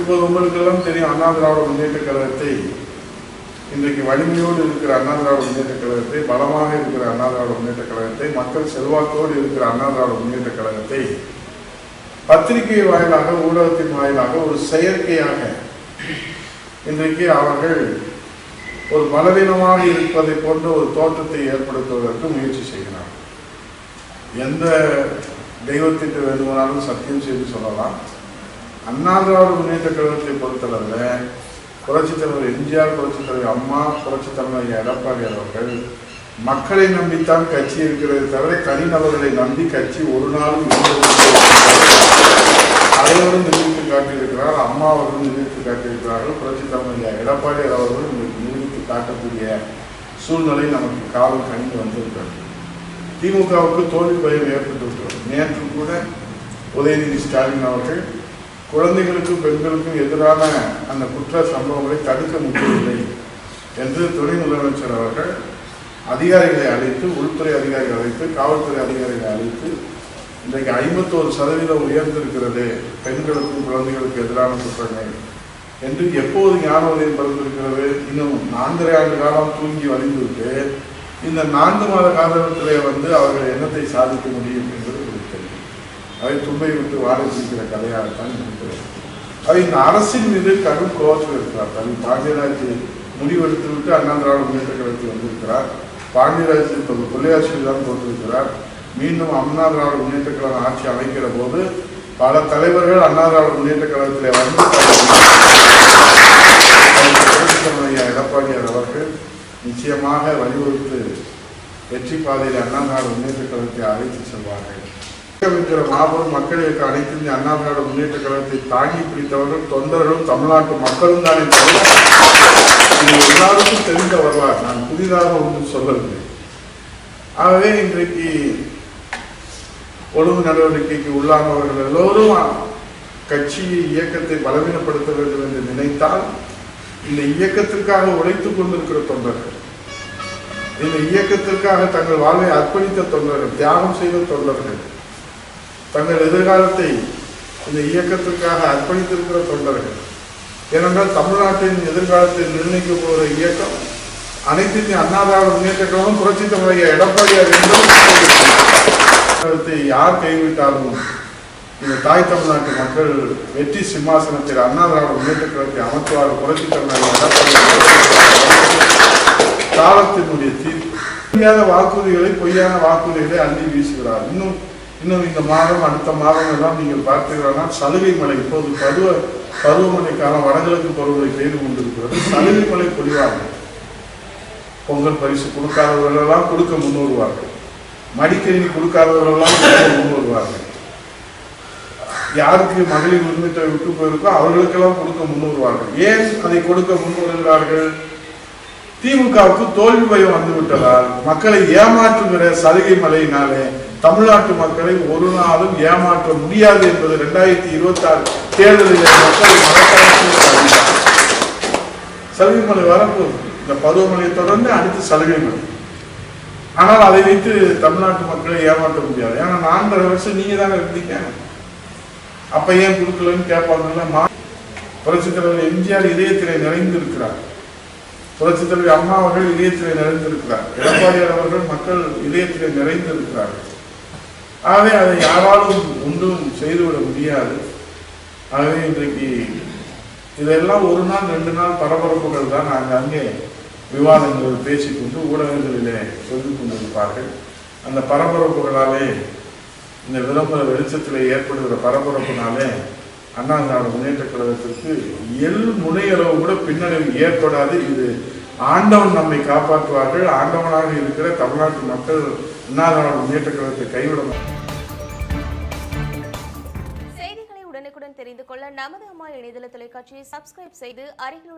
இப்போ உங்களுக்கெல்லாம் தெரியும், அண்ணா திராவிட முன்னேற்ற கழகத்தை இன்றைக்கு வலிமையோடு இருக்கிற அண்ணா திராவிட முன்னேற்ற கழகத்தை, பலமாக இருக்கிற அண்ணா திராவிட முன்னேற்ற கழகத்தை, மக்கள் செல்வாக்கோடு இருக்கிற அண்ணா திராவிட முன்னேற்ற கழகத்தை பத்திரிகை வாயிலாக, ஊடகத்தின் வாயிலாக ஒரு செயற்கையாக இன்றைக்கு அவர்கள் ஒரு பலவீனமாக இருப்பதை போன்ற ஒரு தோற்றத்தை ஏற்படுத்துவதற்கு முயற்சி செய்கிறார். எந்த தெய்வத்திற்கு வேண்டுமானாலும் சத்தியம் செய்து சொல்லலாம். அண்ணா திராவிட முன்னேற்ற கழகத்தை பொறுத்தளவில் புரட்சித் தலைவர் எம்ஜிஆர், புரட்சித் தலைவர் அம்மா, புரட்சித் தலைவர் எடப்பாடி அவர்கள் மக்களை நம்பித்தான் கட்சி இருக்கிறது தவிர தனிநபர்களை நம்பி கட்சி ஒரு நாளும் அனைவரும் நிரூபித்து காட்டியிருக்கிறார். அம்மா அவர்களும் நிரூபித்து காட்டியிருக்கிறார்கள். புரட்சித் தலைவர் எடப்பாடி அவர்களும் நிரூபித்து காட்டக்கூடிய சூழ்நிலை நமக்கு காலம் கணிந்து வந்திருக்கிறது. திமுகவுக்கு தோல்வி பயம் ஏற்பட்டிருக்கிறது. நேற்று கூட உதயநிதி ஸ்டாலின் அவர்கள் குழந்தைகளுக்கும் பெண்களுக்கும் எதிரான அந்த குற்ற சம்பவங்களை தடுக்க முடியவில்லை என்று துணை முதலமைச்சர் அவர்கள் அதிகாரிகளை அழைத்து, உள்துறை அதிகாரிகளை அழைத்து, காவல்துறை அதிகாரிகளை அழைத்து, இன்றைக்கு 51% உயர்ந்திருக்கிறது பெண்களுக்கும் குழந்தைகளுக்கு எதிரான குற்றங்கள் என்று எப்போது ஞான உதயம் பிறந்திருக்கிறது. இன்னும் 4.5 ஆண்டு காலம் தூங்கி வழிந்துவிட்டு இந்த 4 மாத காலத்திலே அவர்கள் என்னத்தை சாதிக்க முடியும் என்பது குறித்தது. அவை தும்பை விட்டு வாழ பிடிக்கிற கதையாகத்தான் இருக்கிறது. அவை இந்த அரசின் மீது கடும் கோபத்தில் இருக்கிறார். தனி பாண்டியராஜ் முடிவெடுத்து விட்டு அண்ணா திராவிட முன்னேற்ற கழகத்தில் வந்திருக்கிறார். பாண்டியராஜ் இப்போது கொள்ளையாட்சியில் தான் போட்டிருக்கிறார். மீண்டும் அண்ணா திராவிட முன்னேற்ற கழகம் ஆட்சி அமைக்கிற போது பல தலைவர்கள் அண்ணா திராவிட முன்னேற்ற கழகத்திலே வந்து எடப்பாடியார் அவர்கள் நிச்சயமாக வலியுறுத்தி வெற்றி பாதையில் அண்ணா திராவிட முன்னேற்ற கழகத்தை அழைத்து செல்வார்கள். இருக்கிற மாபெரும் மக்களுக்கு அனைத்து இந்த அண்ணா திராவிட முன்னேற்ற கழகத்தை தாங்கி பிடித்தவர்கள் தொண்டர்களும் தமிழ்நாட்டு மக்களும் தானே தவிர எல்லாருக்கும் தெரிந்த வரலாறு. நான் புதிதாக ஒன்றும் சொல்லவில்லை. ஆகவே இன்றைக்கு ஒழுங்கு நடவடிக்கைக்கு உள்ளானவர்கள் எல்லோரும் கட்சி இயக்கத்தை பலவீனப்படுத்த வேண்டும் என்று நினைத்தால் இந்த இயக்கத்திற்காக உழைத்துக் கொண்டிருக்கிற தொண்டர்கள், இந்த இயக்கத்திற்காக தங்கள் வாழ்வை அர்ப்பணித்த தொண்டர்கள், தியாகம் செய்த தொண்டர்கள், தங்கள் எதிர்காலத்தை இந்த இயக்கத்திற்காக அர்ப்பணித்திருக்கிற தொண்டர்கள், ஏனென்றால் தமிழ்நாட்டின் எதிர்காலத்தை நிர்ணயிக்க போகிற இயக்கம் அனைத்து இந்திய அண்ணா திராவிட முன்னேற்ற கழகம், புரட்சித் தலைவர் எடப்பாடியார் என்பதை யார் கைவிட்டாலும் இந்த தாய் தமிழ்நாட்டு மக்கள் வெற்றி சிம்மாசனத்தில் அண்ணா திராவிட முன்னேற்ற கழகத்தை அமர்த்துவார். புரட்சித் தலைவர் எடப்பாடி காலத்தினுடைய தீர்ப்பு வாக்குறுதிகளை, பொய்யான வாக்குறுதிகளை அள்ளி வீசுகிறார். இன்னும் இந்த மாதம், அடுத்த மாதம் எல்லாம் நீங்கள் பார்த்தீங்கன்னா சலுகை மழை, இப்போது பருவமழை காலம், வடகிழக்கு பருவமழை பெய்து கொண்டிருக்கிறது. சலுகை மழை பொழிவார்கள். பொங்கல் பரிசு கொடுக்காதவர்களெல்லாம் கொடுக்க முன்வருவார்கள். மடிக்கணினி கொடுக்காதவர்களெல்லாம் கொடுக்க முன்வருவார்கள். யாருக்கு மகளிர் உரிமை தொகை விட்டு போயிருக்கோ அவர்களுக்கெல்லாம் கொடுக்க முன்வருவார்கள். ஏன் அதை கொடுக்க முன்வருகிறார்கள்? திமுகவுக்கு தோல்வி பயம் வந்துவிட்டதால், மக்களை ஏமாற்றுகிற சலுகை மழையினாலே தமிழ்நாட்டு மக்களை ஒரு நாளும் ஏமாற்ற முடியாது என்பது 2026 தேர்தலில் மக்கள் சலுகை மழை வரப்போகுது. இந்த பருவமழையை தொடர்ந்து அடுத்து சலுகை மழை. ஆனால் அதை வைத்து தமிழ்நாட்டு மக்களை ஏமாற்ற முடியாது. ஏன்னா 4.5 வருஷம் நீங்க தானே இருந்தீங்க, அப்ப ஏன் கொடுக்கலன்னு கேட்பாங்கல்ல. புரட்சித் தலைவர் எம்ஜிஆர் இதயத்திலே நிறைந்திருக்கிறார். புரட்சித் தலைவர் அம்மா அவர்கள் இதயத்திலே நிறைந்திருக்கிறார். எடப்பாடியார் அவர்கள் மக்கள் இதயத்திலே நிறைந்திருக்கிறார்கள். ஆகவே அதை யாராலும் ஒன்றும் செய்துவிட முடியாது. ஆகவே இன்றைக்கு இதெல்லாம் 1 நாள் 2 நாள் பரபரப்புகள் தான். அங்கே விவாதங்கள் பேசிக்கொண்டு ஊடகங்களிலே சொல்லிக் கொண்டிருப்பார்கள். அந்த பரபரப்புகளாலே, இந்த விளம்பர வெளிச்சத்திலே ஏற்படுகிற பரபரப்புனாலே அண்ணா திராவிட முன்னேற்ற கழகத்திற்கு முனையளவு கூட பின்னடைவு ஏற்படாது. இது ஆண்டவன் நம்மை காப்பாற்றுவார்கள். ஆண்டவனாக இருக்கிற தமிழ்நாட்டு மக்கள் அண்ணா திராவிட முன்னேற்ற கழகத்தை கைவிட மாட்டார்கள். செய்திகளை உடனுக்குடன் தெரிந்து கொள்ள நமது அம்மா இணையதள தொலைக்காட்சியை சப்ஸ்கிரைப் செய்து அருகில்